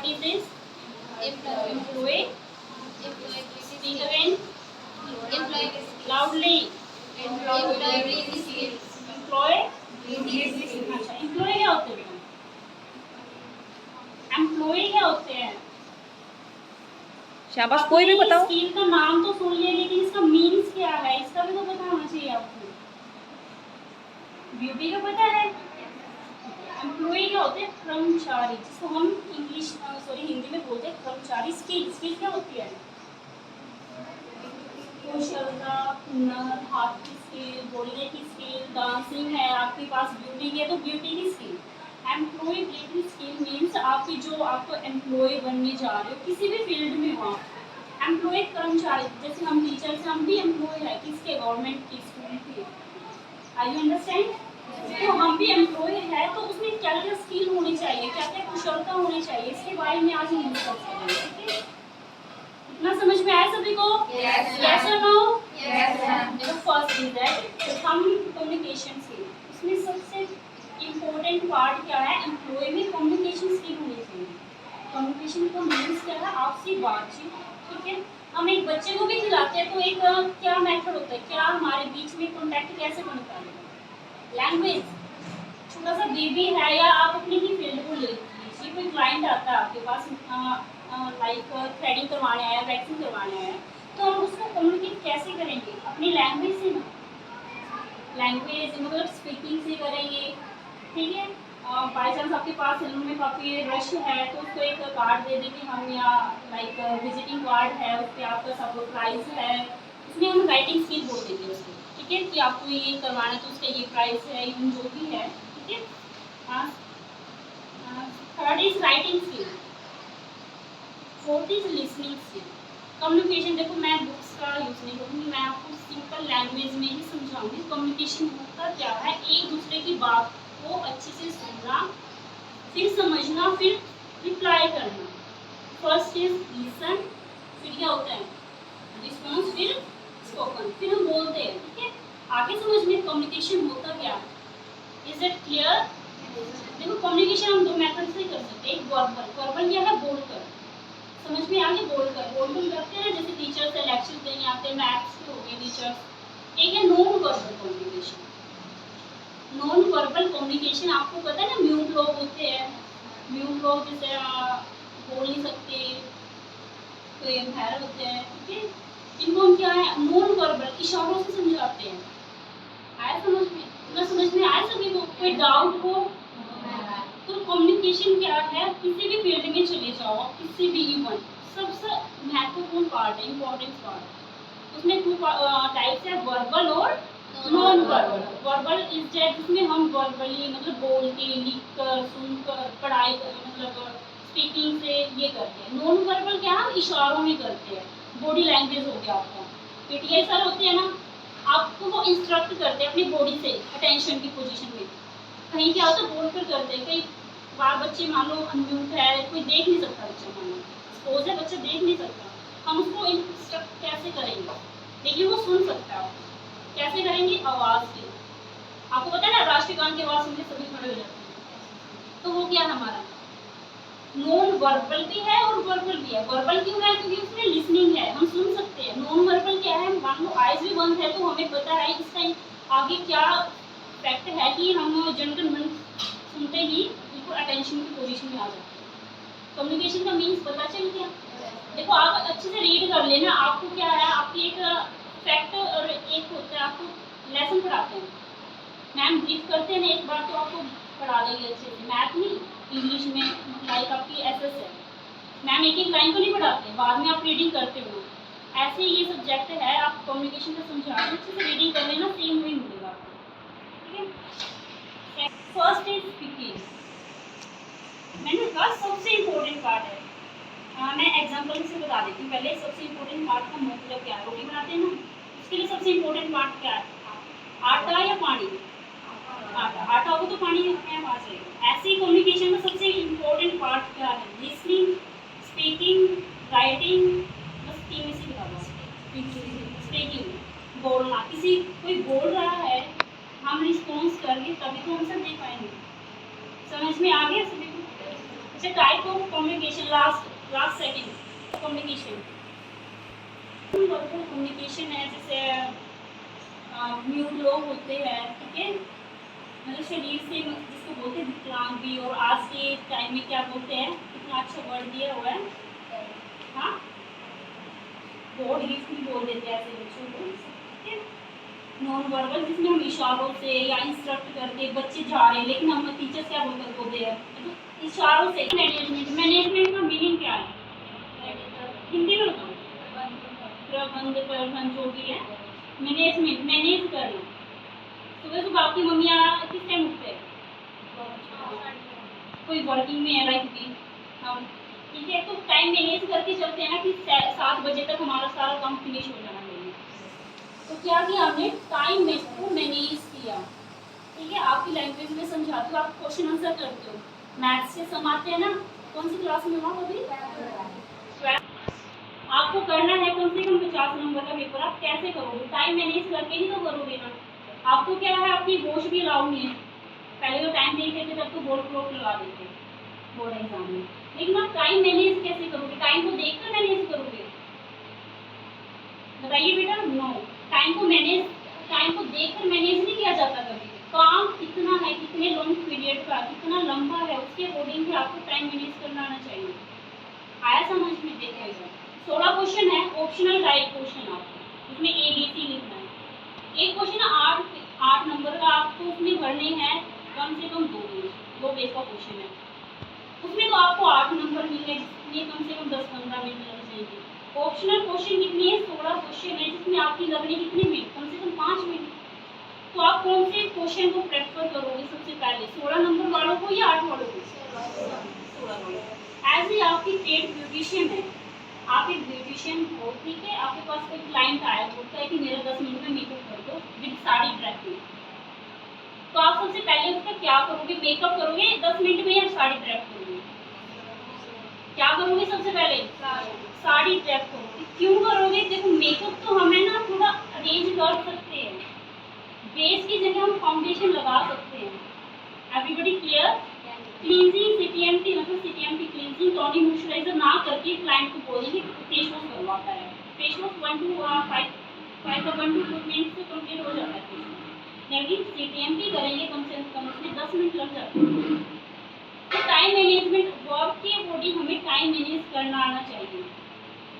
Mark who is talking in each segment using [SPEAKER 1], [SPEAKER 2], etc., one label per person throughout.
[SPEAKER 1] What is this? Employee. Speak again. Loudly. Employee. अच्छा, employ क्या होते हैं? एम्प्लॉय क्या होते हैं?
[SPEAKER 2] शाबाश, कोई भी बताओ।
[SPEAKER 1] स्किल का नाम तो सुन लिया, लेकिन इसका मीन्स क्या है इसका भी तो पता होना चाहिए आपको। ब्यूटी का पता है? एम्प्लॉय क्या होते हैं? कर्मचारी, जिसको हम हिंदी में बोलते हैं कर्मचारी। स्किल क्या होती है? कौशलता, हुनर, हाथ की स्किल, बोलने की स्किल, डांसिंग है आपके पास, ब्यूटी की है तो ब्यूटी की स्किल। एम्प्लॉयबिलिटी स्किल मीन्स आपकी जो आपको एम्प्लॉय बनने जा रहे हो किसी भी फील्ड में हो। एम्प्लॉय कर्मचारी, जैसे हम टीचर्स हैं, हम भी एम्प्लॉय है किसके? गवर्नमेंट की, स्कूल के। आई यू अंडरस्टैंड? तो हम भी एम्प्लॉय है तो उसमें क्या क्या स्किल होनी चाहिए, क्या क्या कुशलता होनी चाहिए, इसके बारे में आज हम डिस्कस करेंगे। ठीक है, इतना समझ में आया सभी को? यस और नो? देखो फर्स्ट इज दैट हम कम्युनिकेशन स्किल, इसमें सबसे इम्पोर्टेंट पार्ट क्या है? एम्प्लॉय में कम्युनिकेशन स्किल होनी चाहिए। कम्युनिकेशन का मीन्स क्या है? आपसी बातचीत। ठीक है, हम एक बच्चे को भी खिलाते हैं तो एक क्या मेथड होता है, क्या हमारे बीच में कॉन्टैक्ट कैसे बनता है? लैंग्वेज। छोटा सा बेबी है या आप अपनी ही फील्ड को ले लीजिए, कोई क्लाइंट आता है आपके पास लाइक थ्रेडिंग करवाने आया, वैक्सिंग करवाने आया, तो हम उसको कम्युनिकेट कैसे करेंगे? अपनी लैंग्वेज से ना, लैंग्वेज मतलब स्पीकिंग से करेंगे। ठीक है, बाई चांस आपके पास सैलून में काफ़ी रश है तो उसको एक कार्ड दे देंगे हम, या लाइक विजिटिंग कार्ड है उस पर आपका सब प्राइस है, उसमें हम राइटिंग स्किल बोल देंगे उसको। ठीक है, कि आपको ये करवाना है तो उसका ये प्राइस है, इवन जो भी है। ठीक है, third is writing skill, fourth is listening skill. Communication, देखो मैं बुक्स का यूज़ नहीं करूँगी, मैं आपको सिंपल लैंग्वेज में ही समझाऊंगी। कम्युनिकेशन होता क्या है? एक दूसरे की बात को अच्छे से सुनना, फिर समझना, फिर रिप्लाई करना। फर्स्ट इज लिसन, फिर क्या होता है? रिस्पॉन्स, फिर स्पोकन, फिर हम बोलते हैं। ठीक है, आगे समझ में कम्युनिकेशन होता क्या है? Is it clear? देखो कम्युनिकेशन हम दो मेथड से कर सकते हैं। एक वर्बल क्या है? बोलकर, समझ में आगे बोलकर करते हैं, जैसे टीचर से लेक्चर देने आते हैं, मैथ्स के हो गए टीचर्स। एक है non verbal communication. Non verbal communication आपको पता है ना, म्यूट लोग होते हैं, म्यूट लोग जैसे बोल नहीं सकते, कोई एम्पायर होते हैं। ठीक है, इनको हम क्या है? नॉन वर्बल इशारों से समझाते हैं। आया समझ में? इतना समझ में आया सभी को? कोई डाउट हो? तो कम्युनिकेशन क्या है? किसी भी फील्ड में चले जाओ, किसी भी इवन, सबसे महत्वपूर्ण पार्ट है, इम्पोर्टेंट पार्ट। उसमें टू टाइप्स है, वर्बल और non verbal. Verbal is that जिसमें हम वर्बली मतलब बोल के, लिख कर, सुन कर, पढ़ाई कर, मतलब स्पीकिंग से ये करते हैं। नॉन वर्बल क्या? हम इशारों में करते हैं। बॉडी लैंग्वेज हो गया आपका, पीटीआई सर होते हैं ना, आपको वो इंस्ट्रक्ट करते हैं अपनी बॉडी से, अटेंशन की पोजीशन में। कहीं क्या होता है? बोल कर करते हैं। कई बार बच्चे मान लो अनम्यूट है, कोई देख नहीं सकता, बच्चा मान लो सपोज है बच्चा देख नहीं सकता, हम उसको इंस्ट्रक्ट कैसे करेंगे? लेकिन वो सुन सकता है। कैसे करेंगे? आवाज़ से। आपको पता है ना, राष्ट्रीय गान की आवाज़ सुन के सभी खड़े हो जाते हैं। तो वो क्या है हमारा? नॉन वर्बल भी है और वर्बल भी है। वर्बल क्यों है? क्योंकि उसमें लिसनिंग है, हम सुन सकते हैं। नॉन वर्बल क्या है? मान लो आइज भी बंद है तो हमें पता है इसका आगे क्या फैक्ट है कि हम जनरल मन सुनते ही बिल्कुल अटेंशन की पोजीशन में आ जाते हैं। कम्युनिकेशन का मीन्स पता चल गया? देखो आप अच्छे से रीड कर लेना, आपको क्या है, आपकी एक फैक्ट और एक होता है, आपको लेसन पढ़ाते हैं मैम, ब्रीफ करते हैं ना एक बार तो आपको पढ़ा देंगे अच्छे से। मैथ नहीं, इंग्लिश में लाइक आपकी एसएस है, मैम एक एक लाइन को नहीं पढ़ाते, बाद में आप रीडिंग करते हो। ऐसे ही ये सब्जेक्ट है, आप कम्युनिकेशन का समझा रहे अच्छे से रीडिंग कर लेना, सेम वही मिलेगा आपको। ठीक है, फर्स्ट इज स्पीकिंग। मैंने कहा सबसे इम्पोर्टेंट पार्ट है। मैं एग्जांपल से बता देती हूँ पहले। सबसे इम्पोर्टेंट पार्ट का मतलब क्या है? रोटी बनाते हैं ना, उसके लिए सबसे इम्पोर्टेंट पार्ट क्या है? आटा या पानी? आटा होगा तो पानी अपने आप आ जाएगा। ऐसे ही कम्युनिकेशन में सबसे इम्पोर्टेंट पार्ट क्या है? लिसनिंग, स्पीकिंग, राइटिंग, बस तीन में से बता दो। स्पीकिंग, बोलना, किसी कोई बोल रहा है हम रिस्पॉन्स करेंगे तभी तो आंसर दे पाएंगे। समझ में आ गया सभी को? अच्छा, type of communication, last second communication. Verbal communication है, जैसे म्यूट लोग होते हैं, ठीक है, मतलब शरीर से जिसको बोलते हैं विकलांग भी, और आज के टाइम में क्या बोलते हैं, कितना अच्छा वर्ड दिया हुआ है, हाँ, बोर्ड गिफ्ट भी बोल देते हैं ऐसे बच्चों को, ठीक है। नॉन वर्बल जिसमें हम इशारों से या इंस्ट्रक्ट करके, बच्चे जा रहे हैं लेकिन हम टीचर्स क्या बोलते हैं, तो इशारों से। मैनेजमेंट का मीनिंग क्या है हिंदी में बताओ? प्रबंध जो भी है, मैनेजमेंट, मैनेज करना। सुबह सुबह आपकी मम्मियाँ किस टाइम उठते हैं? कोई वर्किंग में है, लाइक भी हम, ठीक है, तो टाइम मैनेज करके चलते हैं ना कि 7 बजे तक हमारा सारा काम फिनिश हो जाना चाहिए। तो क्या किया हमने, टाइम को मैनेज किया, ठीक है। आपकी लैंग्वेज में समझाती हूँ, आप क्वेश्चन आंसर करते हो, मैथ्स से सम आते हैं ना, कौन सी क्लास में हो आप अभी? आपको करना है कम से कम 50 नंबर का पेपर, आप कैसे करोगे? टाइम मैनेज करके ही तो करोगे ना। आपको क्या है, आपकी वॉच भी अलाउ नहीं है, पहले तो टाइम देख लेते तब तो बोर्ड क्लॉक लगा देते बोर्ड एग्जाम में, लेकिन आप टाइम मैनेज कैसे करोगे? टाइम को देखकर मैनेज करोगे? बताइए बेटा। नो, टाइम को देखकर मैनेज नहीं किया जाता कभी। काम कितना है, कितने लॉन्ग पीरियड का, कितना लंबा है, उसके अकॉर्डिंग भी आपको टाइम मैनेज करना आना चाहिए। आया समझ में? देखिएगा 16 क्वेश्चन है, ऑप्शनल टाइप क्वेश्चन, आपको उसमें ABC लिखना है। एक क्वेश्चन 8 नंबर का, आपको उसमें भरने हैं कम से कम 2 पेज का क्वेश्चन है, उसमें तो आपको 8 नंबर मिल रहे, जिसमें कम से कम 10-15 मिनट लग जाएंगे। ऑप्शनल क्वेश्चन कितनी है? 16 क्वेश्चन है, जिसमें आपकी लगने कितने मिनट? कम से कम 5 मिनट। तो आप कौन से क्वेश्चन को प्रेफर करोगे सबसे पहले, 16 नंबर वालों को या 8 वालों को? 16 वालों। ऐसे आपकी पेड ब्यूटिशियन है, आप एक ब्यूटिशियन हो, ठीक है, आपके पास कोई क्लाइंट आया, बोलता है कि मेरा 10 मिनट में मेकअप कर दो विद साड़ी ड्रेपिंग, तो आप सबसे पहले उसका क्या करोगे? मेकअप करोगे 10 मिनट में या साड़ी ड्रेप करोगे? क्या करोगे सबसे पहले? साड़ी ड्रेप करोगे। क्यों करोगे? देखो मेकअप तो हमें ना थोड़ा अरेंज कर सकते हैं, बेस की जगह हम फाउंडेशन लगा सकते हैं। Everybody clear? क्लींजिंग सीटीएमटी, मतलब सीटीएमटी क्लींजिंग टोनिंग मॉइस्चराइजर ना करके क्लाइंट को बोलेंगे फेस वॉश करवाता है। फेस वॉश 1 to 2 मिनट से कंप्लीट हो जाता है, लेकिन सीटीएमटी करेंगे कम से कम उसमें 10 मिनट लग जाते हैं। तो टाइम मैनेजमेंट, वर्क के अकॉर्डिंग हमें टाइम मैनेज करना आना चाहिए।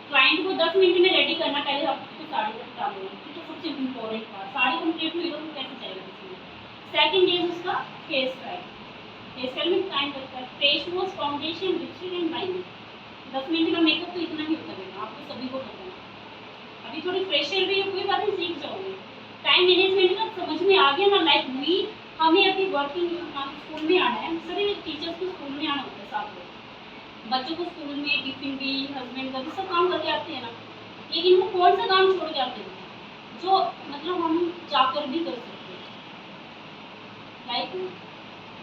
[SPEAKER 1] क्लाइंट को 10 मिनट में रेडी करना, पहले आप उसको साड़ी तक डालो, तो सबसे इम्पोर्टेंट था, साड़ी कंप्लीट हुई तो कैसे जाएगा इसमें। सेकंड इज उसका फेस स्टाइल, हेयर स्टाइल में टाइम लगता है, face wash, foundation, lipstick and liner. 10 minute का मेकअप तो इतना ही होता है, आपको सभी को पता है। अभी थोड़ी फ्रेशर भी है, कोई बात नहीं, सीख जाओगे। टाइम मैनेजमेंट का समझ में आ गया ना, लाइक वी, हमें अभी वर्किंग स्कूल में आना है, सभी टीचर्स को स्कूल में आना होता है, साथ में बच्चों को स्कूल में टिफिन भी, हस्बैंड का भी सब काम करके आते हैं ना, लेकिन वो कौन सा काम छोड़ के आते हैं जो मतलब हम जाकर भी कर सकते हैं, लाइक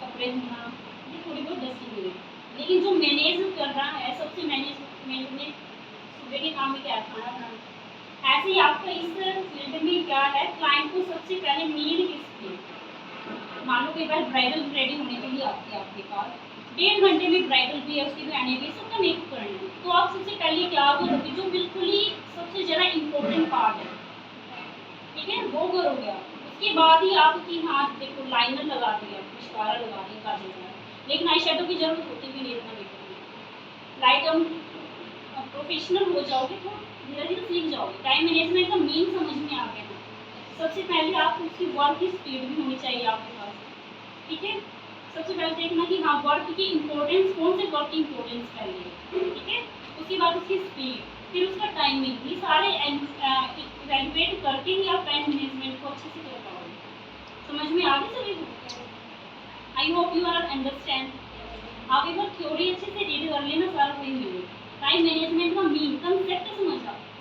[SPEAKER 1] कपड़े धोना, ये थोड़ी बहुत डस्टिंग है, लेकिन जो मैनेज कर रहा है, सबसे मैनेजमेंट सुबह के काम में क्या है? खाना बनाना। ऐसे ही आपका इस फील्ड में क्या है, क्लाइंट को सबसे पहले नीड किसकी, मान लो कई बार ब्राइडल रेडी होने के लिए आती है आपके पास, 1.5 घंटे में ब्राइडल भी है, उसकी बहनें भी, सबका मेकअप करना है, तो आप सबसे पहले क्या करोगे? जो बिल्कुल ही सबसे ज़्यादा इम्पोर्टेंट पार्ट है, ठीक है, वो करोगे आप। उसके बाद ही आपकी, हाँ देखो, लाइनर लगा दिया, मस्कारा लगा दिया, काजल लगा, लेकिन आई शेडो की जरूरत होती भी नहीं इतना मेकअप में। लाइक हम प्रोफेशनल हो जाओगे तो धीरे धीरे सीख जाओगे। टाइम मैनेजमेंट का मेन समझ में आ गया ना, सबसे पहले आपको उसकी वर्क की स्पीड भी होनी चाहिए आपके पास, ठीक है। सबसे पहले देखना कि हाँ वर्क की इंपॉर्टेंस, कौन से वर्क की इंपॉर्टेंस पहले, ठीक है, उसके बाद उसकी स्पीड, फिर उसका टाइमिंग, ये सारे इवैल्यूएट करके ही आप टाइम मैनेजमेंट को अच्छे से कर पाओगे। समझ में आ गई सभी को? I hope you are understand. आप एक बार थ्योरी अच्छे से रीड कर लेना, सारा वही मिलेगा। टाइम मैनेजमेंट का मेन कंसेप्ट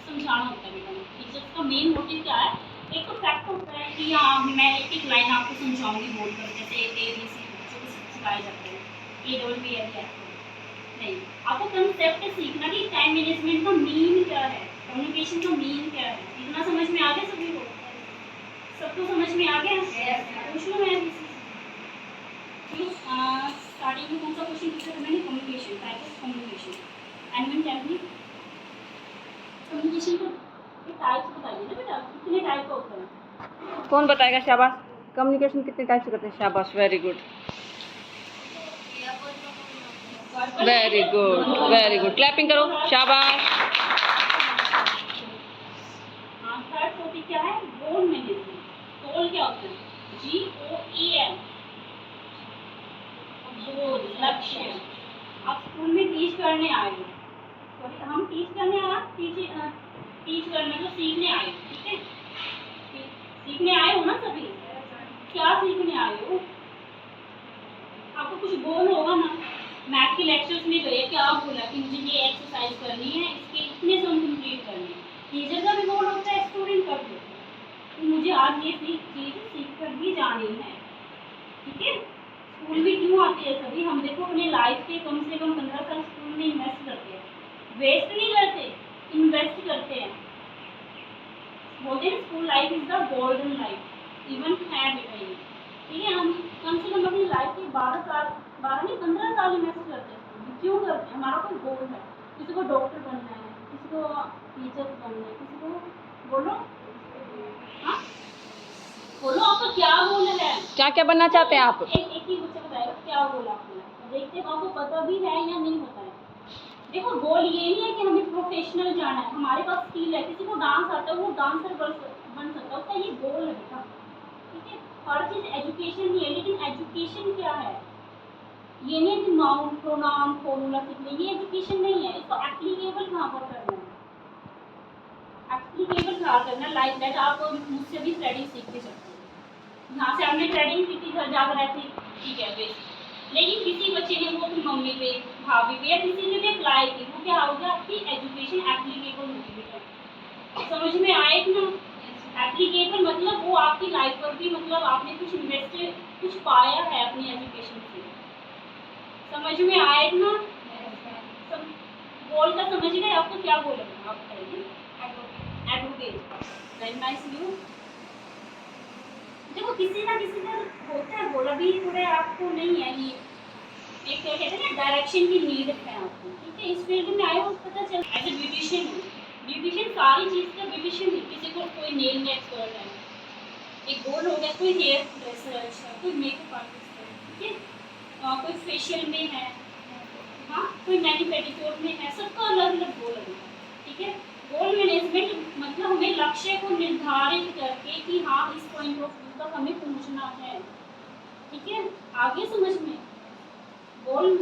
[SPEAKER 1] समझाना होता है बेटा। टीचर्स का मेन मोटिव क्या है? एक तो फैक्ट होता है कि हाँ मैं एक एक लाइन आपको समझाऊंगी बोलकर, जैसे ABC सिखाया जाता है, AWL नहीं, आपको कंसेप्ट सीखना कि टाइम मैनेजमेंट का मीन क्या है, कम्युनिकेशन का मीन क्या है। इतना समझ में आ गया सभी को? सबको समझ में आ गया? पूछ लो मैं स्टार्टिंग में कौन सा क्वेश्चन पूछा था मैंने? Communication, type of communication. Animal tail communication को टाइप्स बताइए ना बेटा, कितने टाइप का होता है?
[SPEAKER 2] कौन बताएगा? शाबाश। कम्युनिकेशन कितने टाइप से करते हैं? शाबाश, very good, very good, very good. Clapping करो, शाबाश।
[SPEAKER 1] हाँ, थर्ड टॉपिक क्या है? गोल मैनेजमेंट। गोल क्या होता है? GOAL, गोल, लक्ष्य। आप स्कूल में टीच करने आए हो, सॉरी हम टीच करने आए, टीच करने तो सीखने आए हो, ठीक है? सीखने आए हो ना सभी? क्या सीखने आए हो? आपको कुछ गोल होगा ना। मैथ के लेक्चर्स में गए, क्या बोला कि मुझे ये एक्सरसाइज करनी है, इसके इतने सम कंप्लीट करने हैं। टीचर का भी गोल होता है, स्टूडेंट का भी होता है कि मुझे आज ये चीज़ सीख कर भी जानी है, ठीक है? स्कूल में क्यों आते हैं सभी? हम देखो अपने लाइफ के कम से कम 15 साल स्कूल में इन्वेस्ट करते हैं, वेस्ट नहीं करते, इन्वेस्ट करते हैं। बोलते हैं school life is the golden life, even है बेटा ये, ठीक है? हम कम से कम अपनी लाइफ के 12 साल, 12 नहीं 15 साल इन्वेस्ट करते हैं। क्यों करते हैं? हमारा कोई गोल है, किसी को डॉक्टर बनना है, किसी को टीचर बनना है, किसी को, बोलो हाँ बोलो आपका क्या गोल है?
[SPEAKER 2] क्या क्या बनना चाहते हैं आप?
[SPEAKER 1] एक ही बच्चा बताएगा क्या गोल आपका। देखते हैं आपको पता भी है या नहीं पता है। देखो गोल ये नहीं है कि हमें प्रोफेशनल जाना है, हमारे पास स्किल है, किसी को डांस आता है वो डांसर बन सकता है, उसका ये गोल है बेटा, ठीक है? हर चीज़ एजुकेशन ही है, लेकिन एजुकेशन क्या है? ये नहीं है कि नाउन प्रोनाउन फॉर्मूला सीखने, ये एजुकेशन नहीं है। इसको एप्लीकेबल कहाँ पर करना है? एप्लीकेबल कहाँ करना है? लाइक दैट आप मुझसे भी थ्रेडिंग सीख के सकते हो, यहाँ से आपने थ्रेडिंग सीखी, घर जाकर ऐसे, ठीक है बेसिक। लेकिन किसी बच्चे ने वो अपनी मम्मी पे, भाभी पे या किसी ने भी अप्लाई की, वो क्या हो गया? आपकी एजुकेशन एप्लीकेबल होगी बेटा। समझ में आए ना? एप्लीकेबल मतलब वो आपकी लाइफ पर भी, मतलब आपने कुछ इन्वेस्ट, कुछ पाया है अपनी एजुकेशन से। समझ में आए ना? गोल का समझ गए? आपको क्या गोल है? आप बताइए। Advocate, very nice you. देखो किसी ना किसी का होता है गोल, अभी थोड़े आपको नहीं है ये, एक क्या कहते हैं ना, डायरेक्शन की नीड है आपको, ठीक है? इस फील्ड में आए हो पता चल। एज ए ब्यूटिशियन हो, ब्यूटिशियन सारी चीज़ का ब्यूटिशियन है। किसी को कोई नेल में एक्सपर्ट है, एक गोल हो गया, कोई हेयर ड्रेसर अच्छा, कोई मेकअप आर्टिस्ट है, ठीक है? कोई फेशियल में है, हाँ, कोई मैनी पेडिक्योर में है, सबका अलग अलग गोल है, ठीक है? गोल मैनेजमेंट मतलब हमें लक्ष्य को निर्धारित करके कि हाँ इस पॉइंट ऑफ व्यू तक हमें पहुँचना है, ठीक है? आगे समझ में गोल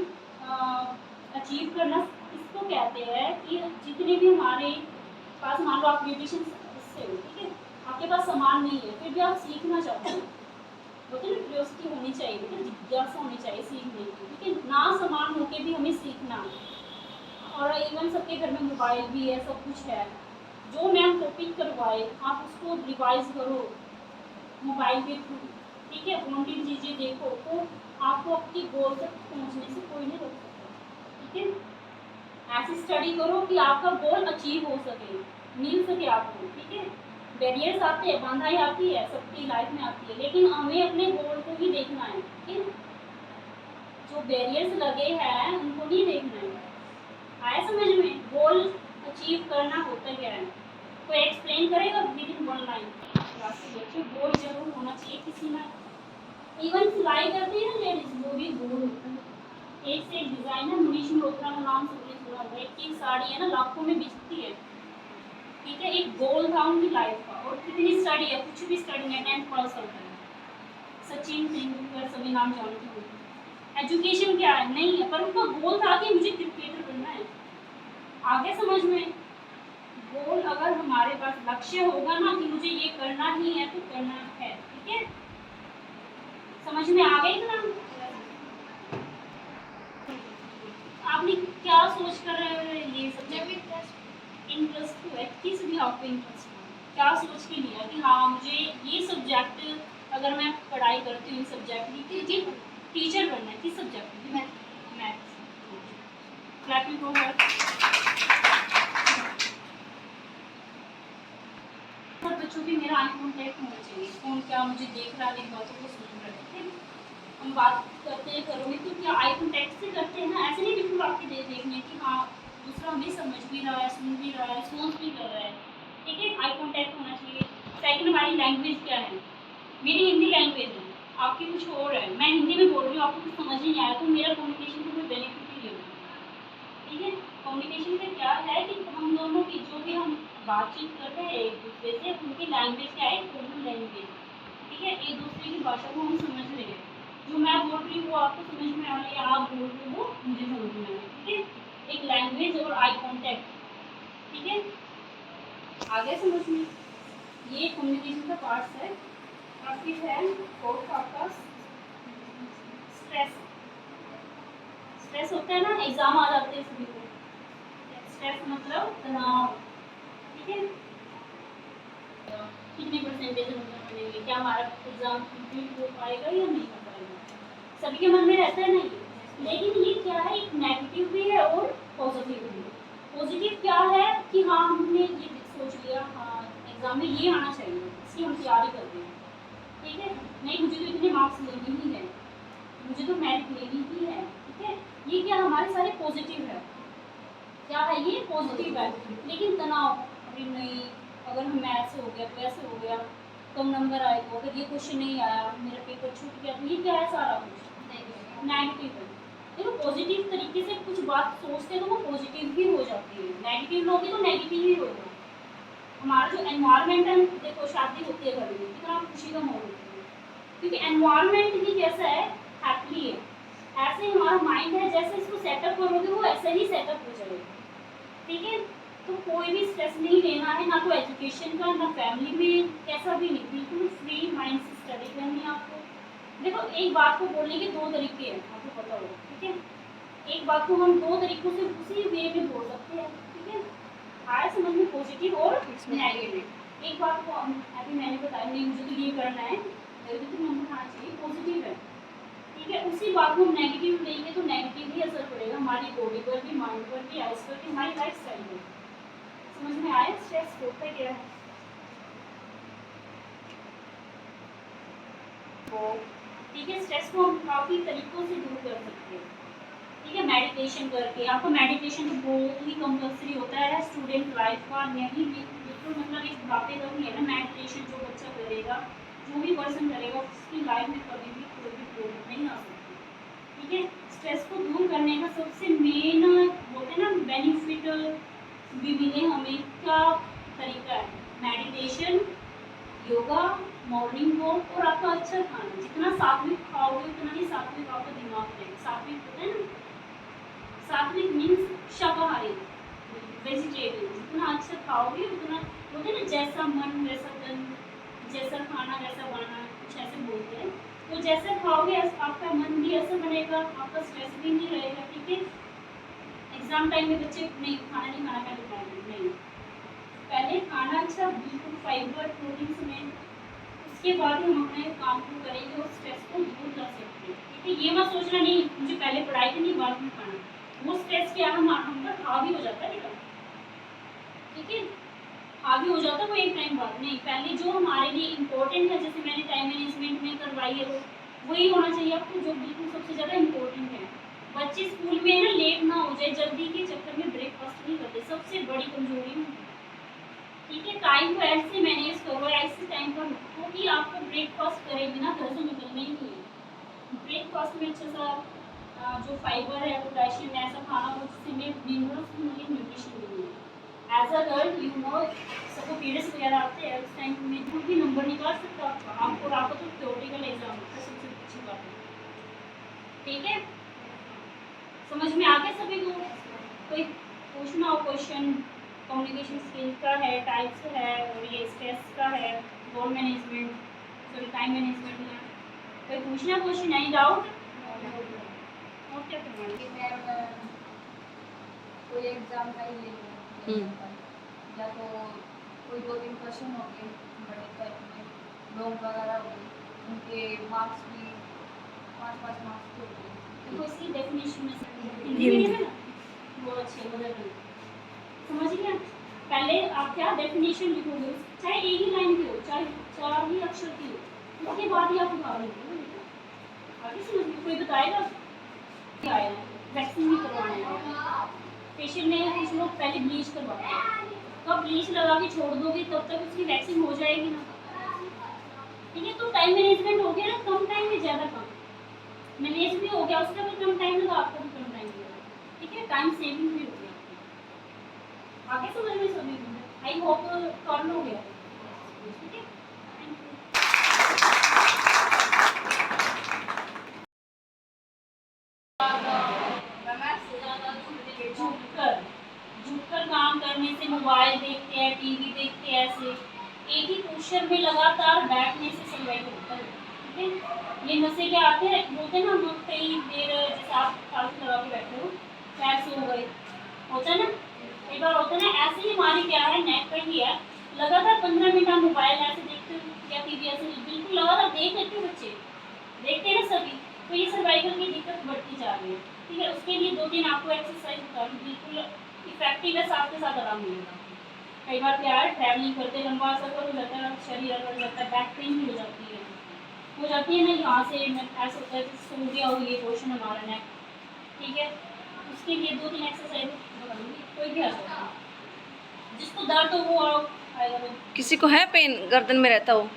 [SPEAKER 1] अचीव करना इसको कहते हैं कि जितने भी हमारे पास, मान लो आप ब्यूटिशियन से हो, ठीक है? आपके पास सामान नहीं है, फिर भी आप सीखना चाहते हो, बोलते हैं ना क्यूरियोसिटी होनी चाहिए, ना जिज्ञासा होनी चाहिए सीखने की, ठीक है? ना सामान होके भी हमें सीखना। और इवन सबके घर में मोबाइल भी है, सब कुछ है। जो मैम टॉपिक करवाए आप उसको रिवाइज करो मोबाइल के थ्रू, ठीक है? ऑनलाइन चीज़ें देखो, तो आपको अपनी गोल तक पहुंचने से कोई नहीं रोक सकता, ठीक है? ऐसी स्टडी करो कि आपका गोल अचीव हो सके, मिल सके आपको, ठीक है? बैरियर्स आते हैं, बाधाएं आती है, सबकी लाइफ में आती है, लेकिन हमें अपने गोल को ही देखना है, ठीक है? जो बैरियर्स लगे हैं उनको नहीं देखना है। आया समझ में? गोल अचीव करना होता क्या है? कोई एक्सप्लेन करेगा विद इन वन लाइन? बच्चे गोल जरूर होना चाहिए किसी ना, इवन सिलाई करती है ना लेडीज, वो भी गोल होता है। एक से एक डिजाइन है, मनीष मल्होत्रा का नाम सबने सुना होगा, एक साड़ी है ना लाखों में बिकती है, ठीक है? एक गोल था उनकी लाइफ का। और कितनी स्टडी है, कुछ भी स्टडी में 10th पास होता है। सचिन तेंदुलकर सभी नाम जानते हो। एजुकेशन क्या है? नहीं है, पर उनका गोल था कि मुझे क्रिकेटर बनना है। आगे समझ में? गोल अगर हमारे पास लक्ष्य होगा ना कि मुझे ये करना ही है तो करना है, ठीक है? समझ में आ गई ना? आपने क्या सोच कर ये सब्जेक्ट इंटरेस्ट तो है, किस भी आपको इंटरेस्ट है, क्या सोच के लिया कि हाँ मुझे ये सब्जेक्ट अगर मैं पढ़ाई करती हूँ सब्जेक्ट की, जी टीचर बनना है, किस सब्जेक्ट में? मैथ्स। Clapping for her. सब बच्चों के मेरा आई कॉन्टैक्ट होना चाहिए, कौन क्या मुझे देख रहा है, मेरी बातों को सुन रहा है, ठीक है? हम बात करते हैं करोगे तो क्या आई कॉन्टैक्ट से करते हैं ना, ऐसे नहीं बिल्कुल आपके देखने कि हाँ दूसरा हमें समझ भी रहा है, सुन भी रहा है, सोच भी कर रहा है। ठीक है, आई कॉन्टैक्ट होना चाहिए। सेकंड, हमारी लैंग्वेज क्या है। मेरी हिंदी लैंग्वेज है, आपकी कुछ और है, मैं हिंदी में बोल रही हूँ, आपको कुछ समझ नहीं आया तो मेरा कम्युनिकेशन को कोई बेनिफिट ही नहीं होगा। ठीक है, कम्युनिकेशन का क्या है कि हम दोनों की जो भी हम बातचीत कर रहे हैं एक दूसरे से, उनकी लैंग्वेज क्या है, कॉमन लैंग्वेज। ठीक है, एक दूसरे की भाषा को हम समझ रहे हैं, जो मैं बोल रही हूँ वो आपको समझ में आ रही है, आप बोल रहे हो वो मुझे समझ में आ रही है। ठीक है, एक लैंग्वेज और आई कॉन्टैक्ट। ठीक है, आगे समझ में, ये कम्युनिकेशन का पार्ट्स है। और फिर है फोर्थ आपका स्ट्रेस। स्ट्रेस होता है ना, एग्जाम आ जाते हैं सभी को, स्ट्रेस मतलब तनाव। ठीक है, कितने परसेंटेज नंबर मिलेंगे, क्या हमारा एग्जाम कंप्लीट हो पाएगा या नहीं हो पाएगा, सभी के मन में रहता है ना ये। लेकिन ये क्या है, एक नेगेटिव भी है और पॉजिटिव भी है। पॉजिटिव क्या है कि हाँ हमने ये सोच लिया, हाँ एग्जाम में ये आना चाहिए, इसकी हम तैयारी कर रहे हैं। ठीक है, नहीं मुझे तो इतने मार्क्स लेने ही है, मुझे तो मेरिट लेनी ही है। ठीक है, ये क्या हमारे सारे पॉजिटिव है, क्या है ये पॉजिटिव है। लेकिन तनाव, अभी नहीं, अगर हम ऐसे हो गया तो ऐसे हो गया, कम नंबर आए तो, अगर ये क्वेश्चन नहीं आया, मेरा पेपर छूट गया, तो ये क्या है, सारा कुछ नेगेटिव है। देखो पॉजिटिव तरीके से कुछ बात सोचते हैं तो वो पॉजिटिव ही हो जाती है, नेगेटिव लोगे तो नेगेटिव ही होगा। हमारा जो एनवायरनमेंट है, देखो शादी होती है घर में, कितना खुशी का माहौल होता है, क्योंकि एनवायरनमेंट ही कैसा है, हैप्पी है। ऐसे ही हमारा माइंड है, जैसे इसको सेटअप करोगे वो ऐसे ही सेटअप हो जाएगा। ठीक है, तो कोई भी स्ट्रेस नहीं लेना है, ना तो एजुकेशन का, ना फैमिली में, कैसा भी नहीं, बिल्कुल फ्री माइंड से स्टडी करनी है आपको। देखो एक बात को बोलने के दो तरीके हैं, आपको पता होगा। ठीक है, एक बात को हम दो तरीकों से उसी वे में बोल सकते हैं। ठीक है, आया समझ में, पॉजिटिव और नेगेटिव। एक बात को अभी मैंने बताया, नहीं मुझे तो ये करना है, मेरे को तो नंबर आना चाहिए, पॉजिटिव है। ठीक है, उसी बात को हम नेगेटिव लेंगे तो नेगेटिव ही असर पड़ेगा हमारी बॉडी पर भी, माइंड पर भी, आइज पर भी, हमारी लाइफ स्टाइल पर। समझ में आया स्ट्रेस होता क्या है। तो ठीक है, स्ट्रेस को हम काफ़ी तरीकों से दूर कर सकते हैं। ठीक है, मेडिटेशन करके, आपको मेडिटेशन तो बहुत ही कंपल्सरी होता है स्टूडेंट लाइफ का, नहीं बिल्कुल मतलब एक बुढ़ापे तक नहीं है ना। मेडिटेशन जो बच्चा करेगा, जो भी पर्सन करेगा, उसकी लाइफ में कभी भी कोई भी प्रॉब्लम नहीं आ सकती। ठीक है, स्ट्रेस को दूर करने का सबसे मेन बोलते हैं ना बेनिफिट भी मिले हमें, क्या तरीका है, मेडिटेशन, योगा, मॉर्निंग वॉक और आपका अच्छा खाना। जितना सात्विक खाओगे उतना ही सात्विक आपका दिमाग रहेगा। सात्विक होता है ना, सात्विक मीन्स शाकाहारी, वेजिटेरियन। जितना अच्छा खाओगे उतना, बोलते हैं ना जैसा मन वैसा तन, जैसा खाना वैसा बना, कुछ ऐसे बोलते हैं। तो जैसे खाओगे आपका मन भी ऐसा बनेगा, आपका स्ट्रेस भी नहीं रहेगा। ठीक है, एग्जाम टाइम में बच्चे नहीं खाना नहीं खाना, पहले खाना नहीं, पहले खाना अच्छा बिल्कुल फाइबर प्रोटीन समेत, उसके बाद हम अपने काम को करेंगे और स्ट्रेस को दूर कर सकते हैं। ठीक है, ये मत सोचना नहीं मुझे पहले पढ़ाई करनी बाद में खाना, वो स्ट्रेस क्या हम पर हावी हो जाता है बेटा। ठीक है, हावी हो जाता है वो एक टाइम बाद, नहीं पहले जो हमारे लिए इम्पोर्टेंट है, जैसे मैंने टाइम मैनेजमेंट में करवाई है वो वही होना चाहिए आपको, जो बिल्कुल सबसे ज़्यादा इम्पोर्टेंट है। बच्चे स्कूल में ना लेट ना हो जाए, जल्दी के चक्कर में ब्रेकफास्ट नहीं करते, सबसे बड़ी कमजोरी है। ठीक है, टाइम को ऐसे मैनेज करो, ऐसे टाइम पर रखो कि आपको ब्रेकफास्ट करे बिना घर से निकलना ही नहीं है। ब्रेकफास्ट में अच्छा सा जो फाइबर है, पोटेशियम, ऐसा खाना हो जिसमें मिनरल्स मिले, न्यूट्रिशन मिले। As a girl you know, सबको पीरियड्स वगैरह आते हैं, उस टाइम में कोई भी नंबर निकाल सकता है आपको, आपको तो थ्योरेटिकल एग्जाम होता है, सबसे अच्छी बात है। ठीक है, समझ में आ गया सभी को। कोई पूछना हो क्वेश्चन, कम्युनिकेशन स्किल का है, टाइप्स है, और ये स्ट्रेस का है, गोल मैनेजमेंट, सॉरी टाइम मैनेजमेंट है, कोई पूछना क्वेश्चन, एनी डाउट। और क्या करवाना
[SPEAKER 3] कि मैम कोई एग्जाम का ही ले लो, या तो कोई 2-3 क्वेश्चन हो गए बड़े टाइप में, लॉन्ग वगैरह हो गए, उनके मार्क्स भी 5-5 मार्क्स के हो गए।
[SPEAKER 1] देखो इसकी डेफिनेशन में से हिंदी में है ना, वो अच्छे मदर टंग समझ गया। पहले आप क्या डेफिनेशन लिखोगे, चाहे एक ही लाइन की हो, चाहे 4 ही अक्षर की हो, उसके बाद ही आप उतार लिखोगे। आगे समझ में कोई बताएगा क्या आया वैक्सीन भी करवाना है फेशियल में कुछ लोग पहले ब्लीच करवाते हैं कब ब्लीच लगा के छोड़ दोगे तब तक उसकी वैक्सीन हो जाएगी ना ठीक है तो टाइम मैनेजमेंट हो गया ना कम टाइम में ज़्यादा काम मैनेज भी हो गया उसका भी कम टाइम लगा आपका भी कम टाइम लगा ठीक है टाइम सेविंग भी हो गया आगे समझ में सभी आई होप कर लो गया ठीक है झुककर झुककर काम करने से मोबाइल देखते हैं टीवी देखते हैं ऐसे एक ही पोस्चर में लगातार बैठने से सर्वाइकल होता है ठीक है ये नशे क्या आते हैं बोलते हैं ना हम लोग कई देर जैसे आप फालतू लगा के बैठे हो पैर से हो गए होता है ना कई बार होता है ना ऐसे ही हमारी क्या है नेक पर ही है लगातार 15 मिनट हम मोबाइल ऐसे देखते हो या टीवी ऐसे बिल्कुल लगातार देख लेते हो बच्चे देखते हैं ना सभी तो ये सर्वाइकल की दिक्कत बढ़ती जा रही है ठीक है उसके लिए 2-3 आपको एक्सरसाइज बता दूँ बिल्कुल इफेक्टिव है साथ के साथ आराम मिलेगा कई बार क्या है ट्रैवलिंग करते लंबा सफर हो जाता है शरीर अकड़ जाता है बैक पेन भी हो जाती है ना यहाँ से ऐसा होता है कि सो गया हो ये पोर्शन हमारा नेक ठीक है उसके लिए 2-3 एक्सरसाइज बता दूँगी कोई भी आ सकता है जिसको दर्द हो वो आएगा तो
[SPEAKER 2] किसी को है पेन गर्दन में रहता हो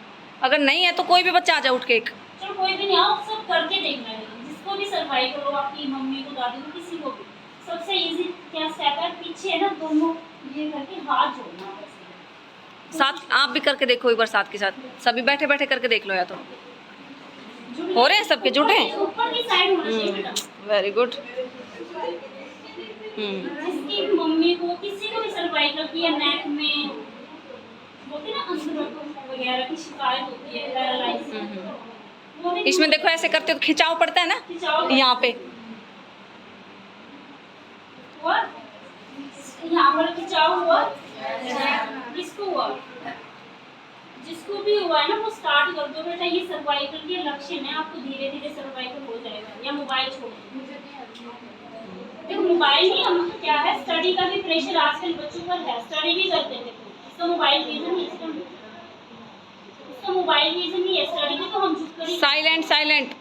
[SPEAKER 2] अगर नहीं है तो कोई भी बच्चा आ जाए उठ के एक
[SPEAKER 1] चलो कोई भी नहीं आओ सब करके देखना है जिसको भी सर्वाइकल हो आपकी मम्मी को दादी को किसी को भी सबसे इजी क्या स्टेप है पीछे है ना दोनों ये करके हाथ जोड़ना है
[SPEAKER 2] साथ आप भी करके देखो एक बार साथ के साथ सभी बैठे बैठे करके देख लो या तो हो रहे हैं सबके जुटे हैं
[SPEAKER 1] ऊपर की साइड होना चाहिए बेटा
[SPEAKER 2] वेरी गुड
[SPEAKER 1] जिसकी मम्मी को किसी को भी सर्वाइकल की या नेक में बोलते ना अंदर वगैरह की शिकायत होती है पैरालाइसिस वो भी
[SPEAKER 2] इसमें देखो ऐसे करते हो तो खिंचाव पड़ता है ना
[SPEAKER 1] खिंचाव
[SPEAKER 2] यहाँ पे
[SPEAKER 1] हुआ यहाँ पर खिंचाव हुआ किसको हुआ जिसको भी हुआ है ना वो स्टार्ट कर दो बेटा ये सर्वाइकल के लक्षण है आपको धीरे धीरे सर्वाइकल हो जाएगा या मोबाइल छोड़ दो देखो मोबाइल नहीं हम क्या है स्टडी का भी प्रेशर आजकल बच्चों पर है स्टडी भी करते थे इसका मोबाइल रीजन नहीं इसका मोबाइल रीजन नहीं है स्टडी भी तो हम झुक कर ही
[SPEAKER 2] साइलेंट साइलेंट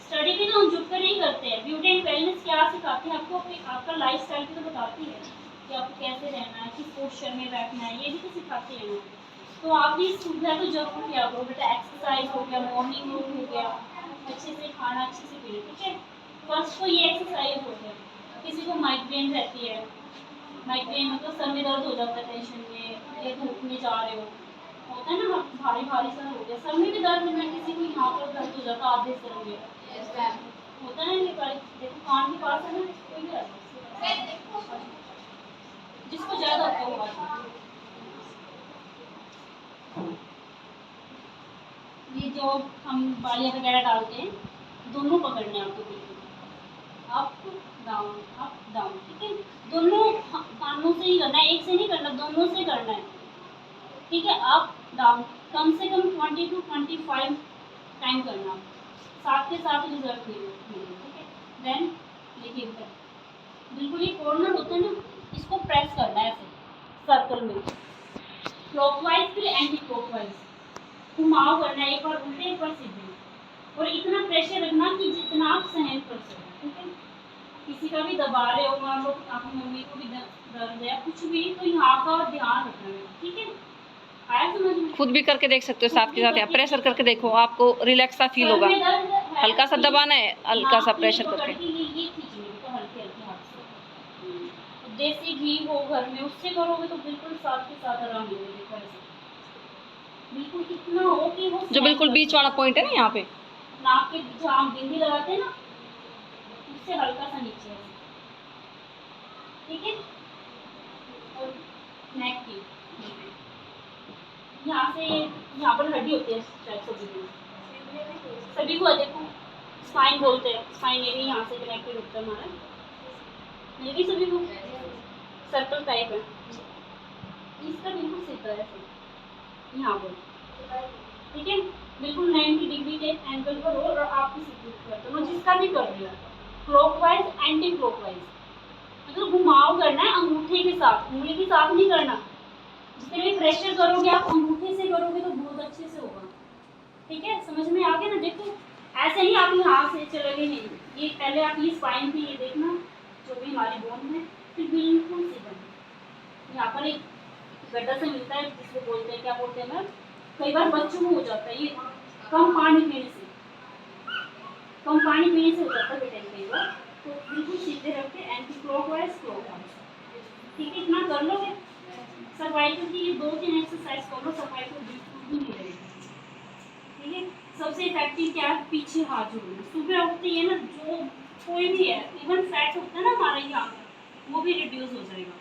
[SPEAKER 1] स्टडी भी तो हम झुक कर ही करते हैं ब्यूटी एंड वेलनेस क्या सिखाती है आपको आपका लाइफ स्टाइल भी तो बताती है कि आपको कैसे रहना है किस पोस्चर में बैठना है ये भी तो सिखाती है ना तो आप भी सुविधा तो जरूर किया करो बेटा एक्सरसाइज हो गया मॉर्निंग वॉक हो गया अच्छे से खाना अच्छे से पीना ठीक है फर्स्ट तो ये एक्सरसाइज हो गया किसी को माइग्रेन रहती है माइग्रेन मतलब सर में दर्द हो जाता है टेंशन में या धूप में जा रहे हो होता है ना भारी भारी सर हो गया सर में भी दर्द में किसी को यहाँ पर दर्द हो जाता है आधे सर में होता है ना ये देखो कान के पास है ना कोई भी रहता है जिसको ज़्यादा होता है वो ये जो हम बालियाँ वगैरह डालते हैं दोनों पकड़ने हैं आपको बिल्कुल अप डाउन ठीक है दोनों कानों से ही करना है एक से नहीं करना दोनों से करना है ठीक है अप डाउन कम से कम 20 to 25 टाइम करना साथ के साथ रिजल्ट मिलेगा ठीक है देन देखिए बिल्कुल ये कॉर्नर होता है ना इसको प्रेस करना है ऐसे सर्कल में क्लॉकवाइज फिर एंटी क्लॉकवाइज घुमाव करना है एक बार उल्टे एक बार सीधे और इतना प्रेशर रखना कि जितना आप सहन कर सकें ठीक है किसी का भी दबा रहे हो मान लो आपकी मम्मी को भी दर्द है कुछ भी तो यहाँ का ध्यान रखना है ठीक है आया समझ में
[SPEAKER 2] खुद भी करके देख सकते हो साथ के साथ यहाँ प्रेशर करके देखो आपको रिलैक्स सा फील होगा हल्का सा दबाना है हल्का सा प्रेशर करके
[SPEAKER 1] ये खींचने तो हल्के हल्के हाथ से देसी घी हो घर में उससे करोगे तो बिल्कुल साथ के साथ आराम मिलेगा बिल्कुल कितना हो कि वो
[SPEAKER 2] जो बिल्कुल बीच वाला पॉइंट है ना यहाँ पे
[SPEAKER 1] नाक के जहाँ हम बिंदी लगाते हैं ना उससे हल्का सा नीचे ठीक है और नेक की यहाँ से यहाँ पर हड्डी होती है सभी को देखो स्पाइन बोलते हैं स्पाइन एरिया यहाँ से कनेक्टेड होता है हमारा मिल गई सभी को सर्कल टाइप है इसका बिल्कुल सीधा है यहाँ पर ठीक है बिल्कुल 90 डिग्री के एंगल पर हो और आप किसी जिसका भी कर रहे हो क्लॉकवाइज एंटी क्लॉकवाइज मतलब घुमाव करना है अंगूठे के साथ उंगली के साथ नहीं करना जितने भी प्रेशर करोगे आप अंगूठे से करोगे तो बहुत अच्छे से होगा ठीक है समझ में आ गया ना देखो ऐसे ही आप यहाँ से चलोगे नहीं, ये पहले आप ये स्पाइन थी, ये देखना जो भी हमारी बोन है, फिर बिल्कुल सी बनी। यहाँ पर एक गड्ढा से मिलता है जिसको बोलते हैं, क्या बोलते हैं मैम, कई बार बच्चों को हो जाता है ये कम पानी पीने से, कम पानी पीने से हो जाता है बेटा कई बार। तो बिल्कुल सीधे रख के एंटी क्लॉकवाइज क्लॉकवाइज, ठीक है, इतना कर लोगे। सर्वाइकल की ये 2-3 एक्सरसाइज कर लो, सर्वाइकल बिल्कुल भी नहीं रहेगी, ठीक है। सबसे इफेक्टिव क्या है, पीछे हाथ जोड़ना। सुबह उठते ही है ना, जो कोई भी है, इवन फैट होता है ना हमारा यहाँ, वो भी रिड्यूस हो जाएगा।